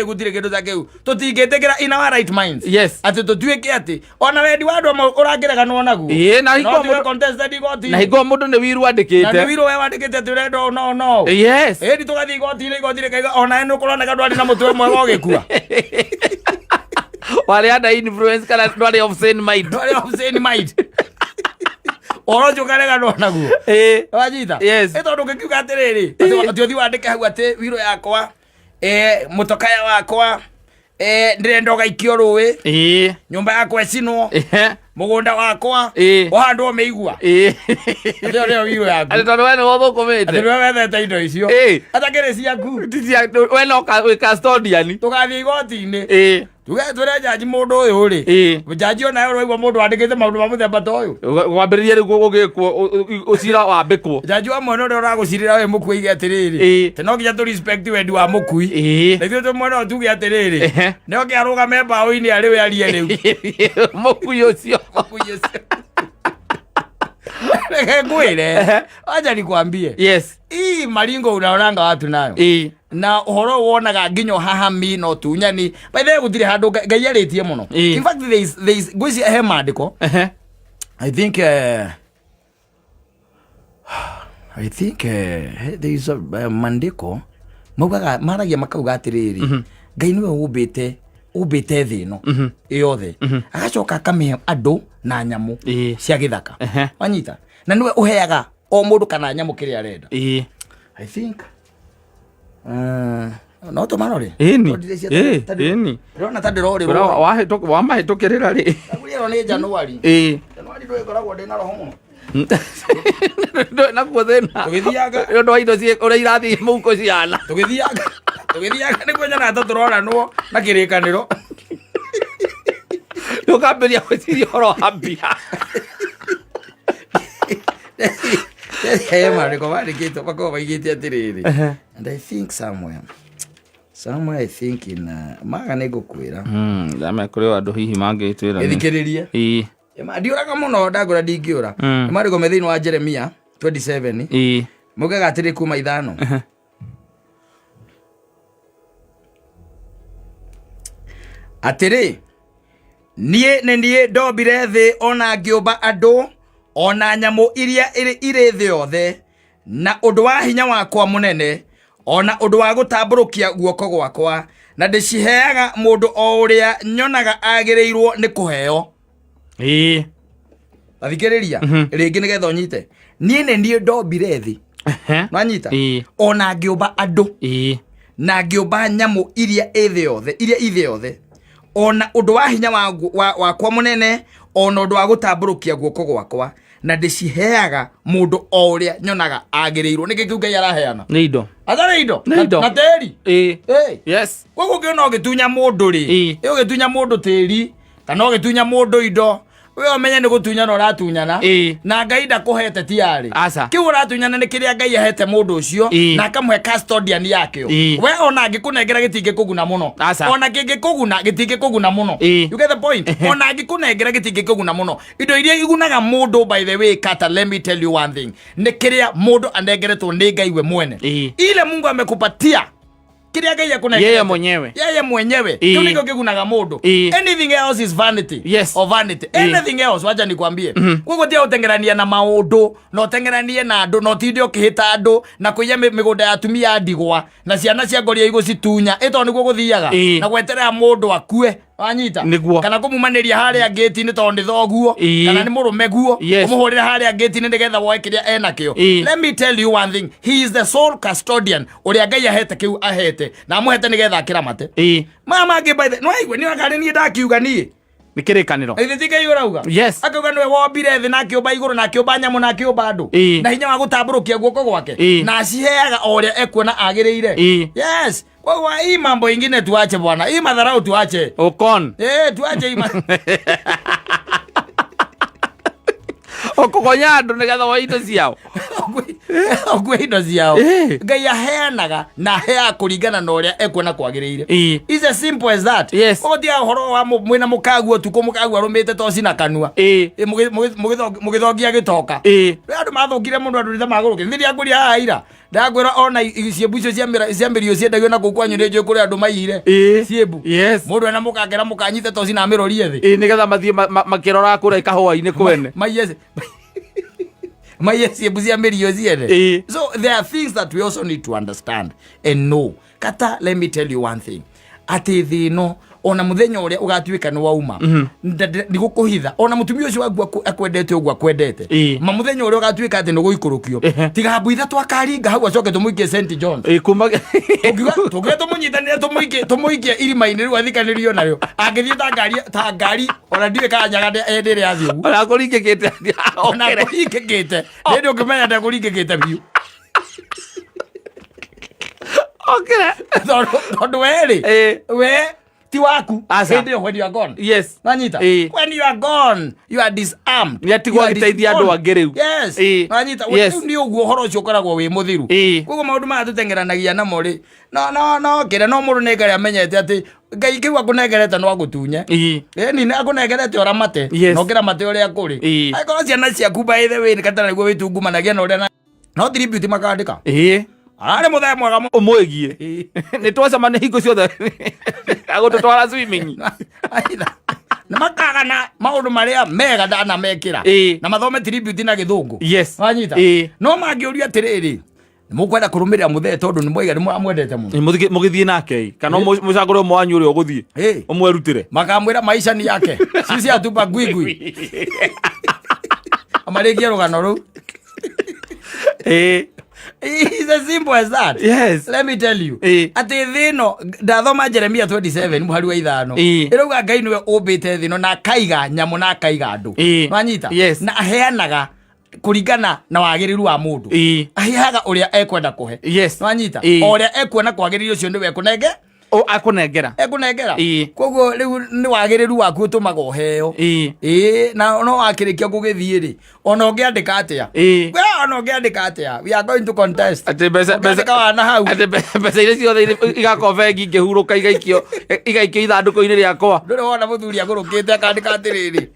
gutire kindu ta kiu tutingitikira in our right minds ati tutuike ati ona wendi wa andu urangireganwo naguo na higo mundu ni wiru andikite na wiru we wandikite turendo no yes ni tugathi igoti kaiga ona eno kurona kandu ari na mutwe mwega ogikua wale ada influence kana ndwari of sane mind orojo karega ndo naguo wajita etondu ngikiuga atiriri ati othi wandike hau ati wiru yakwa mutokaya wakwa ndirenda gaikio ruwi nyumba yakwa ecinwo mugunda wakwa ohandwo meigua ndio leo wiru yaku ati tondu wene wothukumite ati wewe wethete indo icio atakire ciaku we no custodian tugathie igoti-ini twire jaji mundu uyu ri jaji ona yo rwaigwa mundu wandikite maundu ma muthemba ta uyu gwambiriria riu gugikwo ucira wambikwo jaji wa mwena uria uragucirira we mukui ige atiriri te no nginya tu respect wendi wa mukui na ithuĩ tu mwena tuge atiriri nio kiarugame mbao-ini ari we arie riu mukui ucio reke ngwire acha nikwambie hii maringo unaonanga watu nayo na uhoro wonaga nginyo hahami no tunyani by the way gutire handu ngai aritie muno in fact there is gwisi he mandiko I think there is a mandiko maugaga maragia makauga atiriri ngai niwe ubite thi no yothe agacoka akamihe andu na nyamu cia githaka wanyita na niwe uheaga o mundu kana nyamu kiria arenda I think no to marore ini rona tadirore wa mahitukirira ri aguriro ni January ndo ikoragwo ndina roho muno na kuthena tugithiaga ndo indo cie uria irathi muko ciana tugithiaga ni kwenya na tuturora no na kirikaniro tukambiria gwiciria horo hambia mariko marikitwo bako baigite atiriri and I think somewhere I think in maga ni ngukwira dama kuri andu hihi mangitwira ithikiririe ndiuraga muno ndagura ndingiura mariko methini wa Jeremia 27 mugaga atiri kuma 5 atiri nie ndombire thi ona ngiumba andu ona nyamu iria iri thi yothe na undu wa hinya wakwa munene ona undu wa gutamburukia guoko gwakwa na ndiciheaga mundu o uria nyonaga agireirwo ni kuheo athikiriria ringi nigetha unyite nie ndombire thi nwanyita ona ngiumba andu na ngiumba nyamu iria ithi yothe ona undu wa hinya wakwa munene ona undu wa gutamburukia guoko gwakwa na ndiciheaga mundu o uria nyonaga agireirwo niki kiuga yaraheana ni indo athare indo na teri yes koguo ngiona ugitunya mundu ri ugitunya mundu teri kana ugitunya mundu indo we omenye ni gutunya no ratunyana na ngai ndakuhete tiari kiu ratunyana ni kiria ngai ahete mundu ucio na akamwe custodian yakio we ona angikunengera gitingi kuguna muno ona kingikuguna gitingi kuguna muno you get the point ona angikunengera gitingi kuguna muno indo iria igunaga mundu by the way kata let me tell you one thing ni kiria mundu anengeretwo ni ngai we mwene ile Mungu amekupatia kiria Ngai akunengerete yeye mwenyewe kiu nikio kigunaga mundu. Anything else is vanity. Yes. Or vanity. Anything else wacha nikwambie gugu tia utengerania na maundu no utengeranie na andu no tinde ukihita andu na kuiya migunda ya atumia ndigwa na ciana cia ngoria igusitunya ito niguo guthiaga na gweterera mundu akue wanyita kana kumumaniria haria gate ni tondu thoguo kana ni murume guo umuhurira haria gate ni nigetha woe kiria enakio. Let me tell you one thing, he is the sole custodian uria Ngai ahete kiu ahete na amuhete nigetha akiramate mama ngi by the no aigwe ni akari ni ndakiuga ni nikirikaniro ithitike yurauga akauga niwe wombire thi na kiumba iguru na kiumba nyamu na kiumba andu na hinya wa gutamburukia guoko gwake na aciheaga uria ekuona agiriire. Yes, kwa hii mambo ingine tuache bwana, hii madharau tuache ukon tuache hii okugonya andu nigetha wa indo ciao ogwe indo ciao Ngai aheanaga na hea kuringana na uria ekuona kwagiriire. It's as simple as that. Odia horo wa mwina mukagu tuko mukagu arumite toci na kanua mugithogia gitoka andu mathukire mundu andu ritha maguruke thiria nguria haira ndagwira ona ciembu icio cia mirio ciendagio na gukwanyu ni njui kuri andu maiyire ciembu mundu ena mukangera mukanyite toci na mirorie thi nigetha mathie makirora kuria ikahua-ini kwene ciembu cia mirio ciene. So there are things that we also need to understand and know. Kata, let me tell you one thing, ati thino ona muthenya uria ugatuika ni wauma ndigukuhitha ona mutumia ucio wagu akwendete ugwa kwendete ma muthenya uria ugatuika ati niguikurukio tiga mbuitha twakaringa hau acoke tumuikie St John kuma tuge tumunyitanire tumuikie irima-ini riu athikanirio nayo angithie ta ngari ona ndiwe kanyaga endire athie ugu ona kuringikite ona kuringikite ndi ukimenya nda kuringikite biu tondu we ti waku when you are gone. Nanyita when you are gone you are disarmed yatigwa giteithia andu angiriu. Nanyita ni uguo horo ucio koragwo wi muthiru kuko maundu ma tutengeranagia namo ri no kire no mundu negere amenyete ati Ngai kiu akunengerete no agutunye ni akunengerete oramate no kiramate uria kuri aikorwo ciana ciaku by the way katana niguo witungumanagia na uria no tribute makandika ari muthaya mwega umwigie ni twacamania hingo ciothe agututwara swimming na makagana maundu maria mega ndana mekira na mathome tribute na githungu wanyita no mangiuria atiriri mukwenda kurumirira muthee tondu ni mwiga ni mwendete muno mugithie nake kana mucagure mwanyu uri uguthie umwerutire makamwira maisha ni yake sisi atupa gwigwi amarigia rugano ru It's as simple as that. Let me tell you. Ati thino ndathoma Jeremia 27 muhari wa 5 iruga Ngai niwe umbite thino na kaiga nyamu na kaiga andu wanyita na aheanaga kuringana na wagiriru wa mundu aheaga uria ekwenda kuhe wanyita uria ekuona kwagiriru ucio niwe kunenge akunengera koguo riu ni wagiriru waku utumaga uheo na no wakirikia gugithie ri ona ungiandika atia we ona ungiandika atia we are going to contest ati besa na hau ati besa ile ciothe igakobe ngihuruka igaikio ithanduku-ini riakwa ndure wona muthuri agurukite akandika atiriri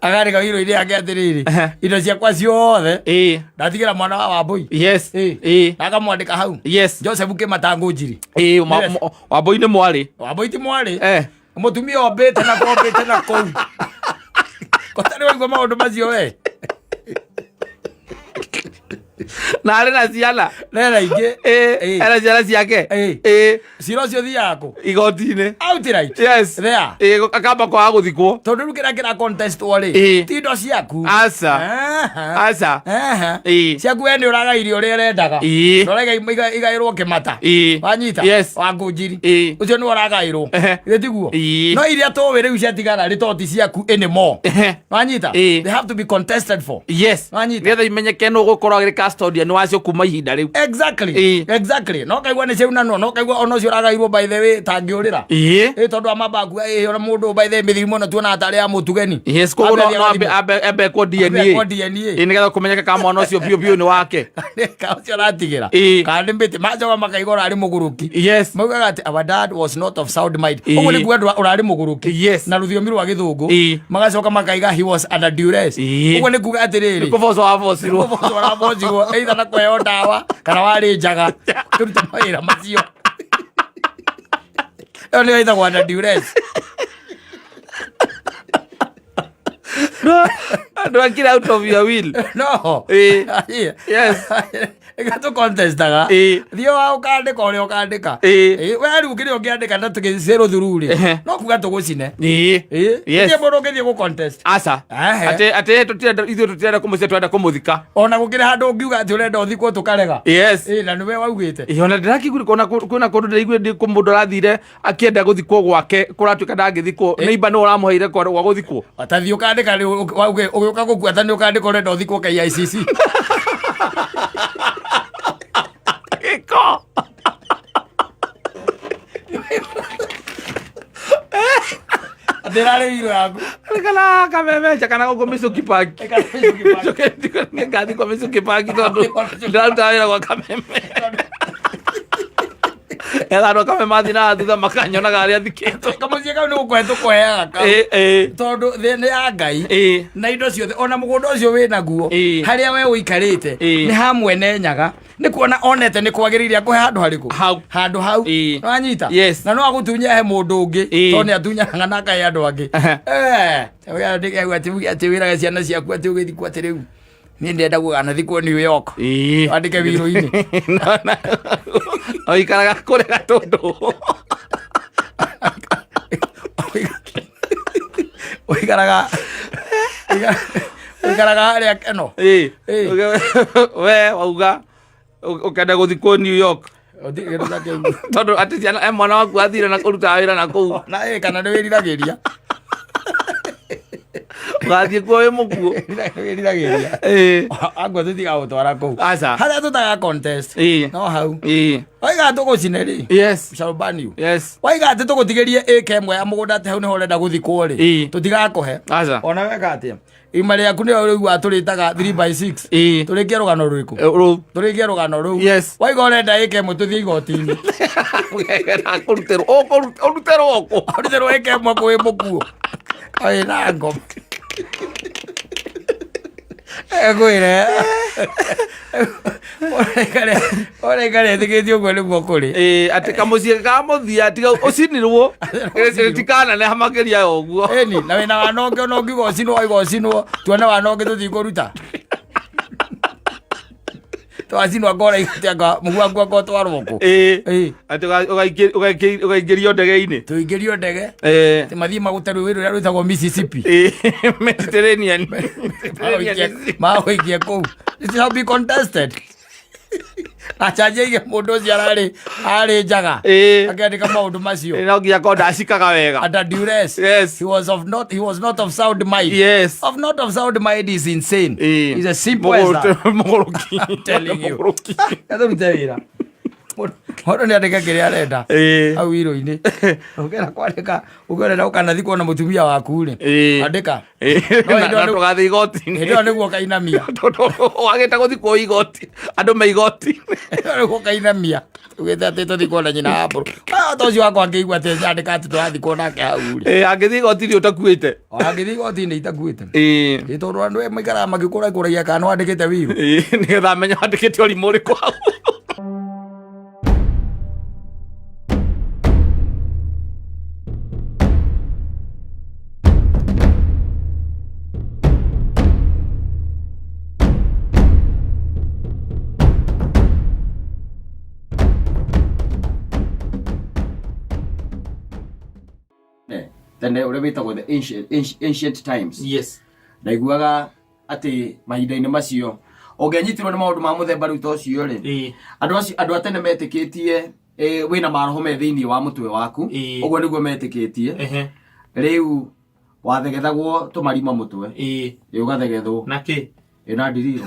agari ka hiro ile yake atiriri indo ciakwa ciothe ndatigera mwana wa Wambui akamwandika hau Joseph Kimatangu njiri Wambui ni mwari mutumia ombite na kou kotari waigua maundu macio we na ari na ciana nera inge era ciana ciake ciro cio thiaku igoti-ini outright there akamba kwa guthikwo tondu riu kira contest wari ti indo ciaku aca ciaku we ni uragairio uria urendaga ndorega igairwo Kimata wanyita wa Ngunjiri ucio ni uragairwo gitiguo no iria towe riu ciatigara ri toti ciaku anymore wanyita they have to be contested for wanyita getha imenyeke no gukorwo agiri custodian wacio kuma ihinda riu exactly no kaigwa ni ciuna no kaigwa ono cio uragairwo by the way tangiurira tondu amabaku ona mundu by the way mithimo na tuona atari ya mutugeni koguo no ambe ko DNA nigetha kumenyeka kama ono cio biu ni wake kaucio ratigira kandi mbiti majoga makaigora ari muguruki maugaga ati our dad was not of sound mind uguo ni kuendwa urari muguruki na ruthiomi rwa githungu magacoka makaiga he was under duress uguo ni kuga atiriri kubozo wagĩrĩirwo either na kũheo ndawa kana warĩ njaga kũruta mawĩra macio ĩyo nĩyo ĩtagwo under duress. No, andå akira out of your will. No. Yes. Ĩgatũ contestaga thiĩ wa ũkandĩka ũrĩa ũkandĩka we rĩu kĩrĩa ũngĩandĩka na tũgĩcĩrwo thururĩ no kuga tũgũcine nĩ mũndũ ũngĩthiĩ gũ contest aca atĩ ithuĩ tũtirenda kũmũcia twenda kũmũthika ona gũkĩrĩ handũ ũngiuga atĩ ũrenda ũthikwo tũkarega na nĩwe waugĩte ona ndĩrakĩiguire kwĩna kũndũ ndĩraiguire mũndũ arathire akĩenda gũthikwo gwake kũratuĩka ndangĩthikwo nĩimba nĩ ũramũheire gwa gũthikwo atathiĩ ũkandĩka ũgĩũka gũkua ta nĩ ũkandĩka ũrenda ũthikwo KICC Iko. Aderale hilo yangu. Kana kameme chakana ko Misuki Park. Ngadi ko Misuki Park ndo. Ndalutaira kwa kameme. Ela no kameme mathina thutha makanyo na gari athikĩtwo. Kamuzie kau nĩ gũkwetu kũheaga kau. Tondũ thĩ ya Ngai na indo ciothe ona mũgũnda ũcio wĩ naguo harĩa we ũikarĩte nĩ hamwe ne nyaga nĩ kuona onete nĩ kwagĩrĩire akũhe handũ harĩkũ handũ hau no anyita na no agũtunya he mũndũ ũngĩ tondũ nĩ atunyanaga na akahe andũ angĩ we ndĩkegwa atĩ wĩraga ciana ciaku atĩ ũgĩthikwo atĩ rĩu niĩ ndĩrenda gũganathikwo New York andĩke wĩrũ-inĩ oikaraga kũrĩa Gatũndũ oikaraga harĩa Keno we wauga ũkenda gũthikwo New York tondũ atĩ ciana mwana waku athire na kũruta wĩra na kũu na kana nĩ wĩriragĩria gathiĩ kuo wĩ mũkuo wĩriragĩria angwa tũtigagũtwara kũu harĩa tũtaga contest no hau waiga tũgũcine rĩ shall ban you waiga atĩ tũgũtigĩrie ĩka ĩmwe ya mũgũnda atĩ hau nĩho ũrenda gũthikwo rĩ tũtigakũhe ona weka atĩa ima rĩaku nĩyo rĩu atũrĩtaga 3/6 tũrĩkie rũgano rũrĩkũ tũrĩkie rũgano rũu waiga ũrenda ĩka ĩmwe tũthiĩ igoti-inĩ ũrutĩrwo ĩka ĩmwe kwĩ mũkuo na ngoma egwĩre ũraikare ĩthikĩtie ũguo nĩguo kũrĩ atĩ kamũciĩ ka mũthia tiga ũcinirwo tikanane makĩria ũguo ĩni na wĩna wanonge ona ũngiuga ũcinwo waiga ũcinwo tuone wanonge tũthiĩ kũruta twacinwo ngora igatianga mũhu waku akotwarwo kũ atĩ ũgaingĩrio ndege-inĩ tũingĩrio ndege atĩ mathiĩ magũtarwo wĩra ũrĩa rwĩtagwo Mississippi Mediterranean magũikie kũu it shall be contested achanjĩige mũndũ ũcio arĩ njaga akĩandĩka maũndũ macio no nginya korwo ndacikaga wega under duress he was not of sound mind not of sound mind is insane he's a simple as that I'm telling you gatũrute wĩra mũndũ nĩ andĩka kĩrĩa arenda hau wĩrũ-inĩ ũkĩenda kwandĩka ũkĩenda ũkanathikwo na mũtumia waku rĩ andĩka tũgathiĩ igoti-inĩ hĩndĩ ĩyo nĩguo kainamia wagĩte gũthikwo igoti andũ me igoti nĩguo kainamia ugĩte atĩ tũthikwo na nyina wa mbũrũ ta ũcio wakwa angĩigua atĩ nyandĩka atĩ tũrathikwo nake hau rĩ angĩthiĩ igoti-inĩ ũtakuĩte angĩthiĩ igoti-inĩ itakuĩte tondũ andũ maikaraga magĩkũrakũragia kana nĩ wandĩkĩte wĩirũ nĩgetha amenya wandĩkĩte ũrimũ ũrĩkũ hau tene ũrĩa wĩtagwo the ancient times ndaiguaga atĩ mahinda-inĩ macio ũngĩanyitirwo nĩ maũndũ ma mũthemba rĩu ta ũcio rĩ andũ a tene metĩkĩtie wĩna maroho me thĩinĩ wa mũtwe waku ũguo nĩguo metĩkĩtie rĩu wathegethagwo tũmarima mũtwe ũgathegethwo nakĩ na ndiriro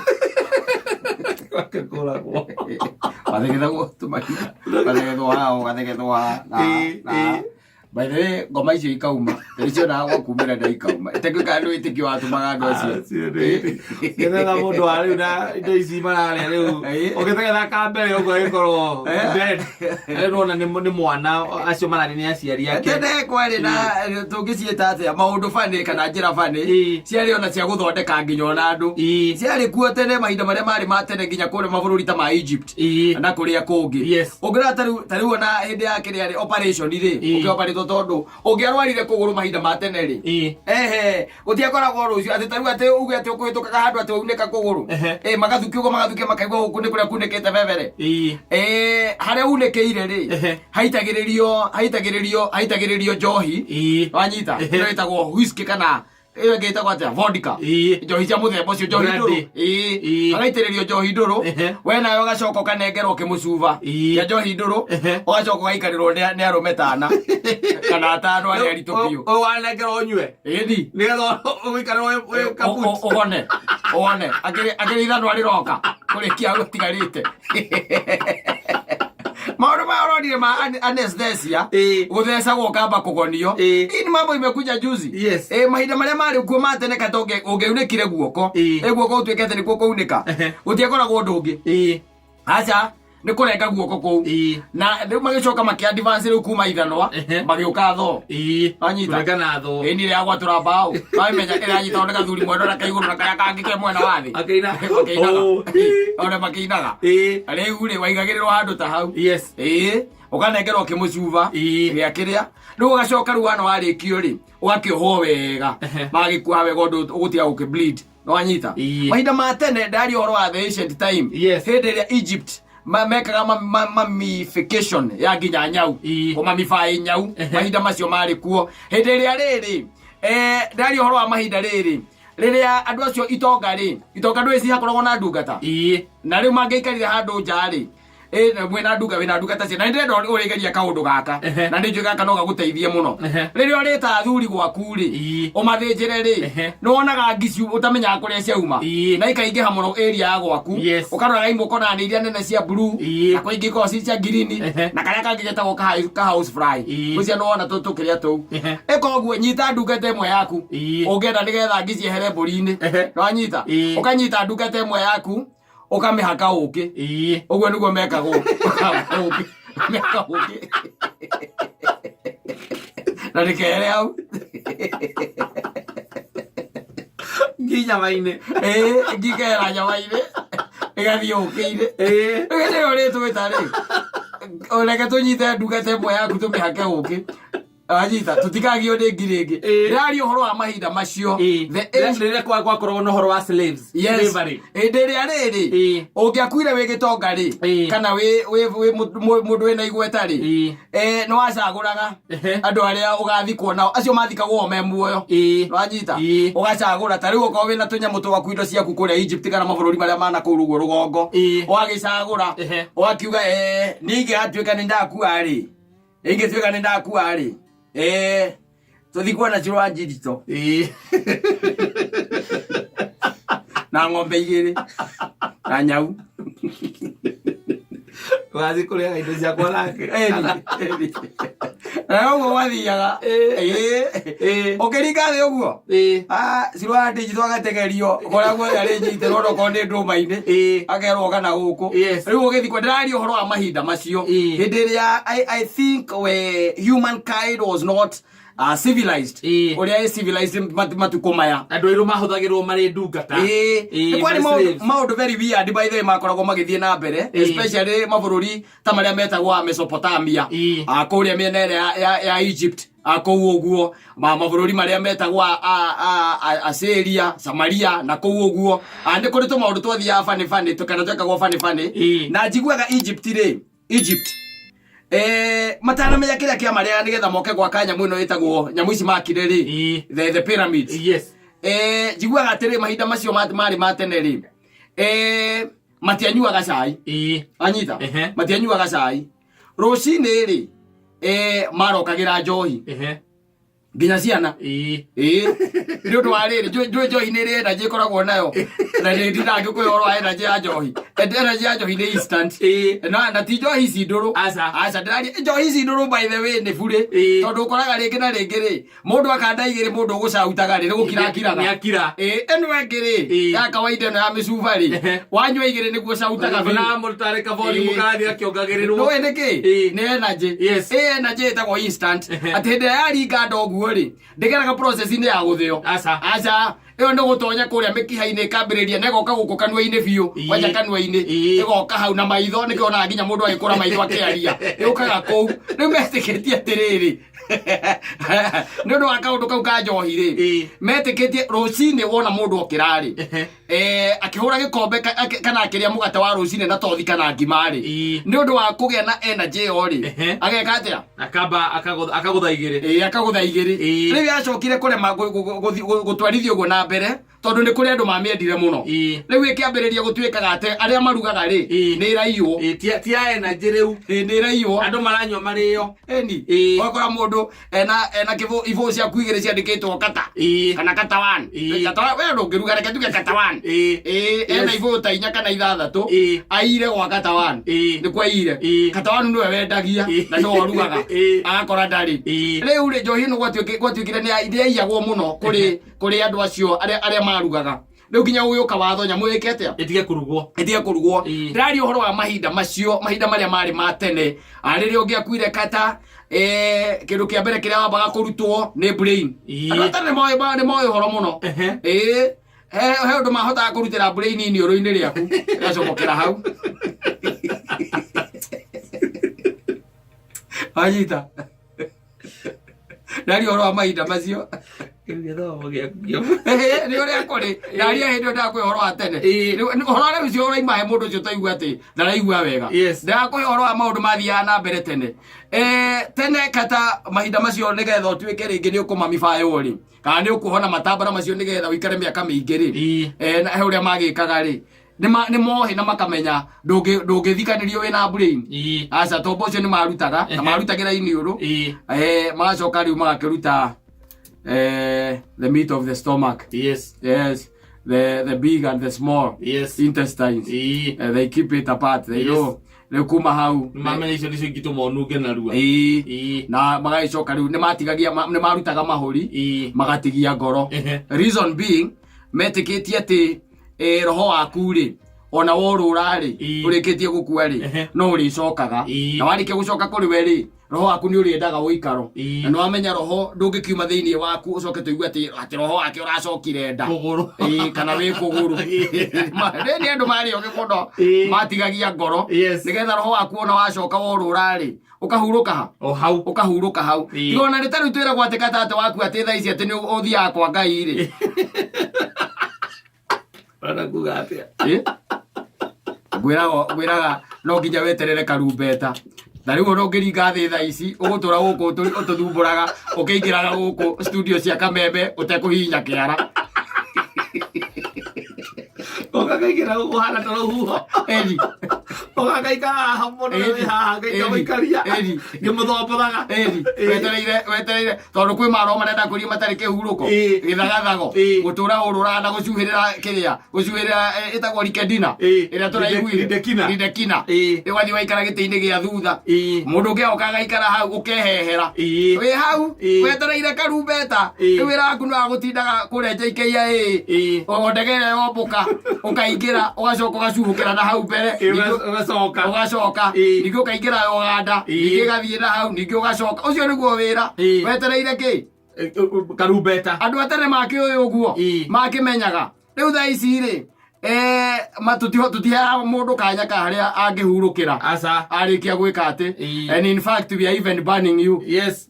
wathegethagwo tũmarima ũgathegethwo haha ũgathegethwo haha by the way ngoma icio ikauma icio na gwa kumira na ikauma itekika ndu itikio watu magando acio getha mundu ari na indo ici marare riu ugitegera ka mbere ugo ikorwo rona ni mwana acio marare ni aciari yake tende kwari na tungicieta atia maundu fani kana njira fani ciari ona cia guthondeka nginya ona andu ciari kuo tene mahinda maria mari matene nginya kure mabururi ta ma Egypt na kuria kungi ungira tariu ona hindi yake ri operation ri ukioperate tondu ungiarwarire kuguru mahinda matene ri gutiakoragwo rucio ati tariu ati uge ati ukuhituka handu ati uneka kuguru magathuki makaigwa huku ni kuria kunekete bebere haria unekeire ri haitagiririo njohi wanyita ino itagwo whisky kana iyo ngeitagwo atia vodka njohi cia muthemba ucio njohi nduru agaitiririo njohi nduru we nayo ugacoka ukanengerwo kimucuba kia njohi nduru ugacoka ugaikarĩrwo nĩ arũme tana kana atano arĩa aritũ biũ wanengerwo nyue ĩni nigetha ũgĩikarĩrwo ũgone akĩrĩ ithanwa rĩroka kũrĩkia gũtigarĩte maũndũ ma ũronire ma anesthesia gũthecagwo kamba kũgonio ini mambo imekuja juzi mahinda marĩa marĩ kuo matene katonge ũngĩunĩkire guoko guoko ũtuĩkĩte nĩkuo kũunĩka gũtiakoragwo ũndũ ũngĩ aca nĩ kũrenga guoko kũu na rĩu magĩcoka makĩ-advance rĩu kuma ithanwa magĩũka tho anyita ĩni rĩa gwatũra mbaũ wamenya ĩranyita one gathuri mwena na kaigũrũ na karĩa kangĩ ke mwena wathĩ one makĩinaga rĩu rĩ waigagĩrĩrwo handũ ta hau ũkanengerwo kĩmũcuba gĩa kĩrĩa rĩu ũgacoka rĩu wana warĩkio rĩ ũgakĩohwo wega magagĩkuoha wega ũndũ ũgũtiga gũkĩ-bleed nĩwanyita mahinda ma tene ndarĩ ũhoro wa the ancient time hĩndĩ ĩrĩa Egypt mekaga mummification ya nginya nyau kũmamify nyau mahinda macio marĩ kuo hĩndĩ ĩrĩa rĩrĩ ndarĩ ũhoro wa mahinda rĩrĩ rĩrĩa andũ acio itonga ndwĩ cihakoragwo na ndungata na rĩu mangĩikarire handũ nja rĩ mwena nduga wina ndungata cia na ndĩrenda ũrĩgeria kaũndũ gaka na nĩ njũĩ gaka no gagũteithie mũno rĩrĩa ũrĩta athuri gwaku rĩ ũmathĩnjĩre rĩ nĩwonaga ngici ũtamenyaga kũrĩa ciauma na ikaingĩha mũno area ya gwaku ũkaroraga imwe ũkonaga nĩ iria nene cia blue na kwa ingĩ ikoragwo ci cia green na karĩa kangĩ getagwo ka house fly ũcio nĩwona tũkĩrĩa tũu ĩka ũguo nyita ndungata ĩmwe yaku ũngĩenda nĩgetha ngici ehere mbũri-inĩ nĩwanyita ũkanyita ndungata ĩmwe yaku ukamihaka ũkĩ ũguo nĩguo mekagwo meka ũkĩ na nĩkere hau nyama-inĩ ngikera nyama-inĩ ĩgathiĩ ũkĩ-inĩ ĩgĩtĩyo rĩtwĩta rĩ ũreke tũnyite ndungata ĩmwe yaku tũmĩhake ũkĩ anyita tutikagio nĩ ngirĩngĩ rĩrarĩ ũhoro wa mahinda macio rĩrĩa gwakoragwo na ũhoro wa slaves hĩndĩ ĩrĩa rĩrĩ ũngĩakuire wĩ gĩtonga rĩ kana wĩ mũndũ wĩna igweta rĩ nĩwacagũraga andũ arĩa ũgathikwo nao acio mathikagwo me muoyo wanyita ũgacagũra ta rĩu okorwo wĩna tũnyamũ twaku indo ciaku kũrĩa Egypt kana mabũrũri marĩa mana kũu rũguo rũgongo ũgagĩcagũra ũgakiuga ningĩ atuĩka nĩ ndakua rĩ ingĩtuĩka nĩ ndakua rĩ tũthikwo na cirwa njirito na ng'ombe igĩrĩ na nyau wathi kũrĩa indo ciakwa nake na ũguo wathiaga ũkĩringa thĩ ũguo cirwa njirito agategerio kũrĩa guothe arĩ nyitĩrwo onokorwo nĩ ndũma-inĩ akerwo kana gũkũ rĩu ũgĩthikwo ndĩrarĩ ũhoro wa mahinda macio hĩndĩ ĩrĩa I think humankind was not civilized uria civilized matuko maya andu airu mahũthagĩrwo marĩ ndungata nĩ kwani maũndũ very weird by the way makoragwo magĩthiĩ na mbere especially mabũrũri ta marĩa metagwo Mesopotamia kũrĩa mĩena ĩrĩa ya Egypt kũu ũguo mabũrũri marĩa metagwo Assyria Samaria na kũu ũguo nĩ kũrĩ tũmaũndũ twathiaga funny kana twekagwo funny na njiguaga Egypt mataramenya kĩrĩa kĩa marĩa nĩgetha moke gwaka nyamũ ĩno ĩtagwo nyamũ ici makire rĩ the pyramids njiguaga atĩrĩ mahinda macio marĩ ma tene rĩ matianyuaga cai anyita matianyuaga cai rũcinĩ rĩ marokagĩra njohi nginya ciana nĩ ũndũ wa rĩrĩ njũĩ njohi nĩ ĩrĩ energy ĩkoragwo nayo na nĩ ndinangĩ kwĩhoro energy ya njohi energy ya njohi nĩ instant na ti njohi ici ndũrũ aca ndĩraria njohi ici ndũrũ by the way nĩ burĩ tondũ ũkoraga rĩngĩ na rĩngĩ rĩ mũndũ akanda igĩrĩ mũndũ ũgũcautaga rĩ nĩ gũkirakiraga ĩno ĩngĩ rĩ ya kawaida ĩno ya mĩcuba rĩ wanyua igĩrĩ nĩguo cautaga nĩwe nĩkĩ nĩ energy energy ĩtagwo instant atĩ hĩndĩ ĩrĩa yaringa ndoguo rĩ ndĩgeraga process-inĩ ya gũthĩo aca ĩyo nĩ gũtonya kũrĩa mĩkiha-inĩ ĩkambĩrĩria na ĩgoka gũkũ kanua-inĩ biũ wanja kanua-inĩ ĩgoka hau na maitho nĩkĩo onaga nginya mũndũ agĩkũra maitho akĩaria yũkaga kũu rĩu metĩkĩtie atĩrĩrĩ nĩ ũndũ wa kaũndũ kau ka njohi rĩ metĩkĩtie rũcinĩ wona mũndũ okĩra rĩ akĩhũra gĩkombe kana akĩrĩa mũgate wa rũcinĩ na tothi kana ngima rĩ nĩ ũndũ wa kũgĩa na energy ĩyo rĩ ageka atĩa akagũtha igĩrĩ akagũtha igĩrĩ rĩu yacokire kũrema gũtwarithia ũguo na mbere tondũ nĩ kũrĩ andũ mamĩendire mũno rĩu ĩkĩambĩrĩria gũtuĩkaga atĩ arĩa marugaga rĩ nĩ ĩraiywo tia energy rĩu nĩ ĩraiywo andũ maranyua marĩo eni wakora mũndũ ena ibũ ciaku igĩrĩ ciandĩkĩtwo kata kana kata 1 we ndũngĩruga reke tuge kata 1 ena ibũ ta 4 kana 6 aire gwa kata 1 nĩ kwaire kata 1 nĩwe wendagia na no orugaga agakora ndarĩ rĩu rĩ njohi ĩno gwatuĩkire nĩ yaiyagwo mũno kũrĩ andũ acio arĩa marugaga rĩu nginya gũgĩũka watho nyamũ ĩke atĩa ĩtige kũrugwo ndĩraria ũhoro wa mahinda marĩa marĩ ma tene rĩrĩa ũngĩakuire kata kĩndũ kĩa mbere kĩrĩa wambaga kũrutwo nĩ brain andũ atarĩ nĩ moĩ ũhoro mũno he ũndũ mahotaga kũrutĩra brain iniũrũ-inĩ rĩaku gacomokera hau anyita ndaria ũhoro wa mahinda macio nĩ ũrĩa kũrĩ ndaria hĩndĩ ĩyo ndakũhe ũhoro wa tene ũhoro rĩu ũcio ũraima he mũndũ ũcio ũtaigua atĩ ndaraigua wega ndakũhe ũhoro wa maũndũ mathiaga na mbere tene tene kata mahinda macio nĩgetha ũtuĩke rĩngĩ nĩ ũkũmamibaywo rĩ kana nĩ ũkũhona matambara macio nĩgetha ũikare mĩaka mĩingĩ rĩ he ũrĩa magĩkaga rĩ nĩ mohe na makamenya ndũngĩthikanĩrio wĩna brain aca tombo ũcio nĩ marutaga na marutagĩra iniũrũ magacoka rĩu magakĩruta the meat of the stomach the big and the small intestines they keep it apart they know rĩu kuma hau mamenya icio nĩcio ingĩtũma ũnunge narua na magagĩcoka rĩu nĩ marutaga mahũri magatigia ngoro reason being metĩkĩtie atĩ roho waku rĩ ona worũra rĩ ũrĩkĩtie gũkua rĩ no ũrĩcokaga na warĩkia gũcoka kũrĩ we rĩ roho waku nĩ ũrĩendaga ũikaro na nĩ wamenya roho ndũngĩkiuma thĩinĩ waku ũcoke tũigue atĩ roho wake ũracokire nda kana wĩ kũgũrũ nĩ andũ marĩ ogĩ mũno matigagia ngoro nĩgetha roho waku ona wacoka worũra rĩ ũkahurũka hau igona nĩ tarĩu twĩragwo atĩ katate waku atĩ thaa ici atĩ nĩ ũthiaga kwa Ngai rĩ ngwĩraga no nginya weterere karumbeta na rĩu ona ũngĩringa thĩ thaa ici ũgũtũra gũkũ ũtũthumbũraga ũkĩingĩraga gũkũ studio cia Kameme ũtekũhihinya kĩara ũgakaingĩra gũkũ hana ta rũhuho ũgakaikara haha mũndũ wĩ haha ngaikaria ngĩmũthomboraga wetereire tondũ kwĩ maro marenda kũria matarĩ kĩhurũko gĩthagathago gũtũra ũrũraga na gũcuhĩrĩra kĩrĩa gũcuhĩrĩra ĩtagwo rikedina ĩrĩa tũraiguire ridekina ũgathiĩ waikara gĩtĩ-inĩ gĩa thutha mũndũ ũngĩ oka agaikara hau ũkehehera wĩ hau wetereire karumbeta rĩu wĩra waku nĩ wa gũtindaga kũrĩa JKIA ndege ĩrĩa yombũka ũkaingĩra ũgacoka ũgacuhũkĩra na hau mbere ũgacoka ningĩ ũkaingĩra Uganda ningĩ gathiĩ na hau ningĩ ũgacoka ũcio nĩguo wĩra wetereire kĩ karumbeta andũ atene makĩũĩ ũguo makĩmenyaga rĩu thaa ici rĩ tũtiheaga mũndũ kanya ka harĩa angĩhurũkĩra arĩkia gwĩka atĩ and in fact we are even banning you yes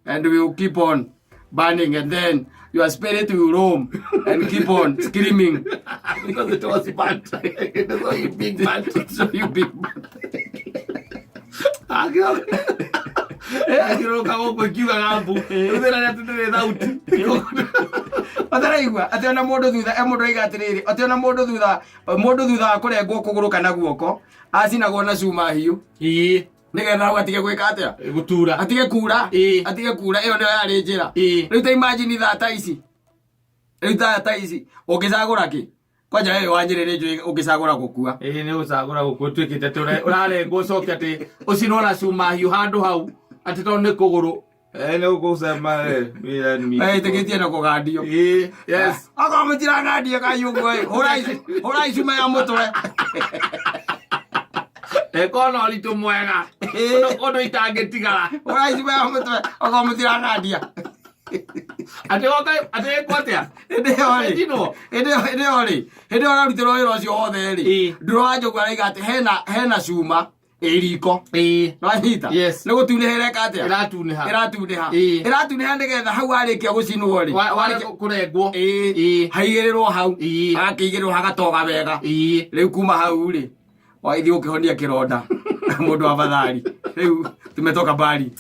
and we will keep on banning and then your spirit will roam and keep on screaming because it was bad. So you big bad. So you big bad. Agĩroka gũkũ kiuga gambu ũthĩra nĩ atũndĩrĩ thauti ataraigua atĩ ona mũndũ thutha mũndũ aiga atĩrĩrĩ atĩ ona mũndũ thutha wa kũrengwo kũgũrũ kana guoko acinagwo na cuma hiũ nigetha ugatige gwika atia gutura atige kura iyo ndio yari njira riu ta imagine thata ici ungicagura ki kwanja wewe wanjire ni ungicagura gukua ni ucagura gukua twikite tore urarengwo coke ati ucinwo na cuma hiu handu hau ati to ni kuguru ni ukusema tegetie na kugandio yes ako mutira ngadia kayungu horai cuma ya mutore ekono litu mwega kono itangetigara horai cuma ya mutore ako mutira ngadia ate kwatia ende ora rutiro wira ucio wothe ri ndurora njogu araiga ati hena cuma iriko no anyita ni gutunihere katia iratuniha nigetha hau arikia gucinwo ri wari kurengwo haigirirwo hau agakiigirwo hagatoga wega riu kuma hau ri waithi ukihonia kironda mundu wa bathari riu tumetoka bari